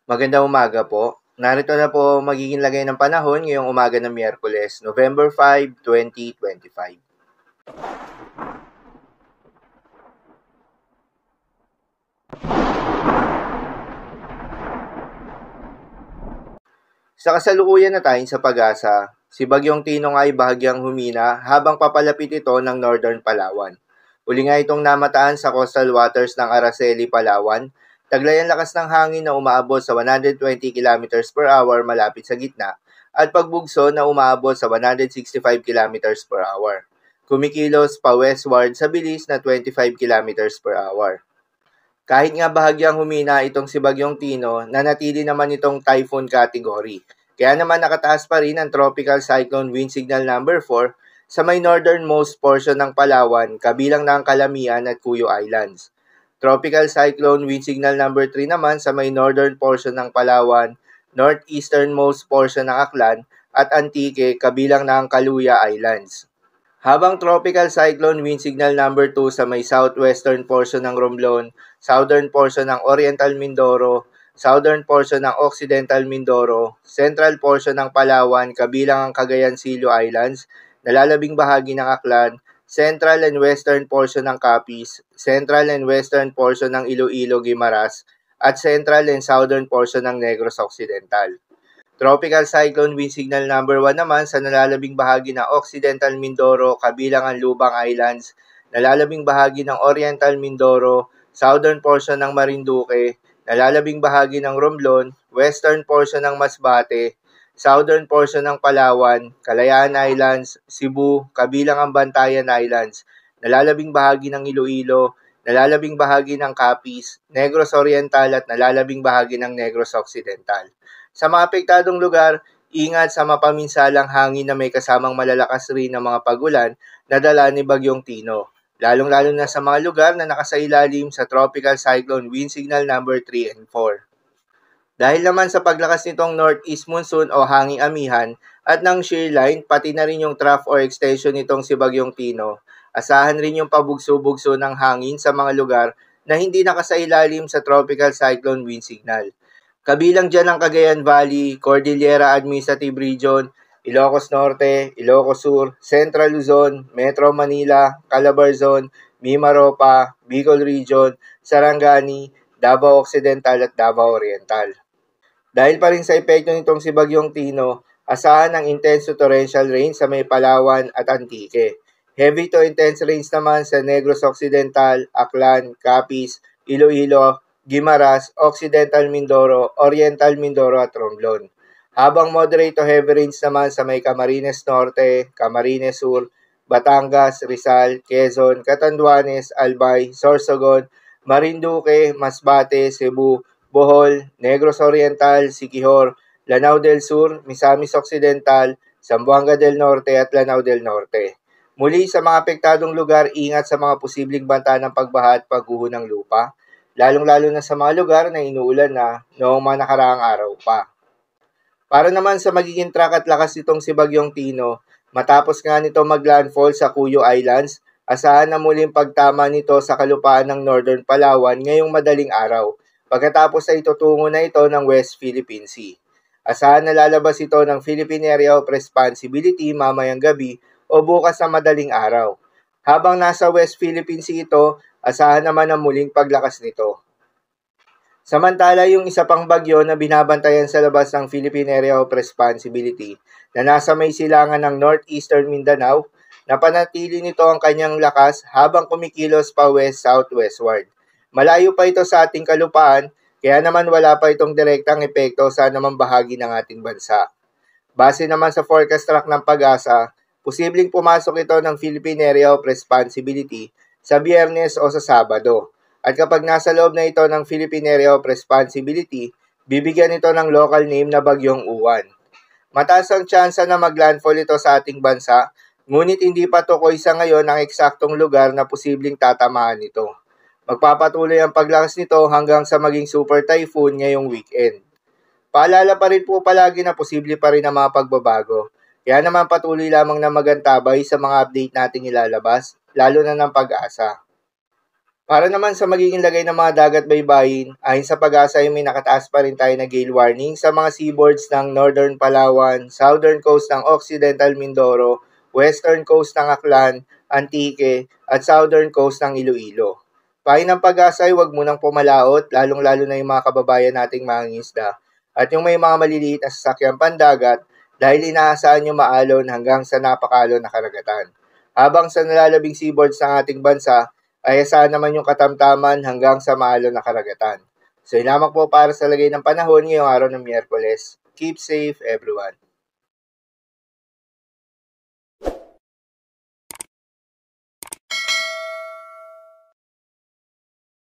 Magandang umaga po. Narito na po magiging lagay ng panahon ngayong umaga ng Miyerkules, November 5, 2025. Sa kasalukuyan na tayo sa pag-asa, si Bagyong Tinong ay bahagyang humina habang papalapit ito ng Northern Palawan. Uli nga itong namataan sa coastal waters ng Araceli, Palawan. Taglay ang lakas ng hangin na umaabot sa 120 km per hour malapit sa gitna at pagbugso na umaabot sa 165 km per hour. Kumikilos pa westward sa bilis na 25 km per hour. Kahit nga bahagyang humina itong si Bagyong Tino, nanatili naman itong typhoon category. Kaya naman nakataas pa rin ang tropical cyclone wind signal number 4 sa may northernmost portion ng Palawan, kabilang na ang Calamian at Cuyo Islands. Tropical cyclone wind signal number 3 naman sa may northern portion ng Palawan, northeasternmost portion ng Aklan at Antique, kabilang na ang Kaluya Islands. Habang tropical cyclone wind signal number 2 sa may southwestern portion ng Romblon, southern portion ng Oriental Mindoro, southern portion ng Occidental Mindoro, central portion ng Palawan kabilang ang Cagayan Silio Islands, nalalabing bahagi ng Aklan, central and western portion ng Capiz, central and western portion ng Iloilo Guimaras, at central and southern portion ng Negros Occidental. Tropical cyclone wind signal number 1 naman sa nalalabing bahagi ng Occidental Mindoro kabilang ang Lubang Islands, nalalabing bahagi ng Oriental Mindoro, southern portion ng Marinduque, nalalabing bahagi ng Romblon, western portion ng Masbate, southern portion ng Palawan, Kalayaan Islands, Cebu, kabilang ang Bantayan Islands, nalalabing bahagi ng Iloilo, nalalabing bahagi ng Capiz, Negros Oriental at nalalabing bahagi ng Negros Occidental. Sa mga apektadong lugar, ingat sa mapaminsalang hangin na may kasamang malalakas rin na mga pagulan na dala ni Bagyong Tino, lalong-lalo na sa mga lugar na nakasailalim sa Tropical Cyclone Wind Signal number 3 and 4. Dahil naman sa paglakas nitong northeast monsoon o hanging amihan at ng shear line, pati na rin yung trough or extension nitong si Bagyong Tino, asahan rin yung pabugso-bugso ng hangin sa mga lugar na hindi nakasailalim sa Tropical Cyclone Wind Signal. Kabilang dyan ang Cagayan Valley, Cordillera Administrative Region, Ilocos Norte, Ilocos Sur, Central Luzon, Metro Manila, Calabarzon, Mimaropa, Bicol Region, Sarangani, Davao Occidental at Davao Oriental. Dahil pa rin sa epekto nitong si Bagyong Tino, asahan ang intense to torrential rain sa may Palawan at Antique. Heavy to intense rains naman sa Negros Occidental, Aklan, Capiz, Iloilo, Guimaras, Occidental Mindoro, Oriental Mindoro at Romblon. Habang moderate to heavy rains naman sa may Camarines Norte, Camarines Sur, Batangas, Rizal, Quezon, Catanduanes, Albay, Sorsogon, Marinduque, Masbate, Cebu, Bohol, Negros Oriental, Siquijor, Lanao del Sur, Misamis Occidental, Zamboanga del Norte at Lanao del Norte. Muli sa mga apektadong lugar, ingat sa mga posibleng banta ng pagbaha at pagguho ng lupa, lalong-lalo na sa mga lugar na inuulan na noong mga nakaraang araw pa. Para naman sa magiging track at lakas nitong si Bagyong Tino, matapos nga nito maglandfall sa Cuyo Islands, asahan na muling pagtama nito sa kalupaan ng Northern Palawan ngayong madaling araw, pagkatapos ay tutungo na ito ng West Philippine Sea. Asahan na lalabas ito ng Philippine Area of Responsibility mamayang gabi o bukas na madaling araw. Habang nasa West Philippine Sea ito, asahan naman ang muling paglakas nito. Samantala, yung isa pang bagyo na binabantayan sa labas ng Philippine Area of Responsibility na nasa may silangan ng northeastern Mindanao, napanatili nito ang kanyang lakas habang kumikilos pa west-southwestward. Malayo pa ito sa ating kalupaan, kaya naman wala pa itong direktang epekto sa anumang bahagi ng ating bansa. Base naman sa forecast track ng Pag-asa, posibleng pumasok ito ng Philippine Area of Responsibility sa Biyernes o sa Sabado. At kapag nasa loob na ito ng Philippine Area of Responsibility, bibigyan ito ng local name na Bagyong Uwan. Mataas ang tsansa na maglandfall ito sa ating bansa, ngunit hindi pa tukoy sa ngayon ang eksaktong lugar na posibleng tatamaan nito. Magpapatuloy ang paglakas nito hanggang sa maging super typhoon ngayong weekend. Paalala pa rin po palagi na posible pa rin ang mga pagbabago. Kaya naman patuloy lamang na magantabay sa mga update nating ilalabas, lalo na ng Pag-asa. Para naman sa magiging lagay ng mga dagat baybayin, ayon sa pag-asa ay may nakataas pa rin tayo na gale warning sa mga seaboards ng Northern Palawan, Southern coast ng Occidental Mindoro, Western coast ng Aklan, Antique, at Southern coast ng Iloilo. Payo ng pag-asa ay huwag munang pumalaot, lalong-lalo na yung mga kababayan nating mangingisda, at yung may mga maliliit na sasakyang pandagat dahil inaasahan yung maalon hanggang sa napakalon na karagatan. Habang sa nalalabing seaboards ng ating bansa, ay asahan naman yung katamtaman hanggang sa maalon na karagatan. So, yun lamang po para sa lagay ng panahon ngayong araw ng Miyerkules. Keep safe, everyone.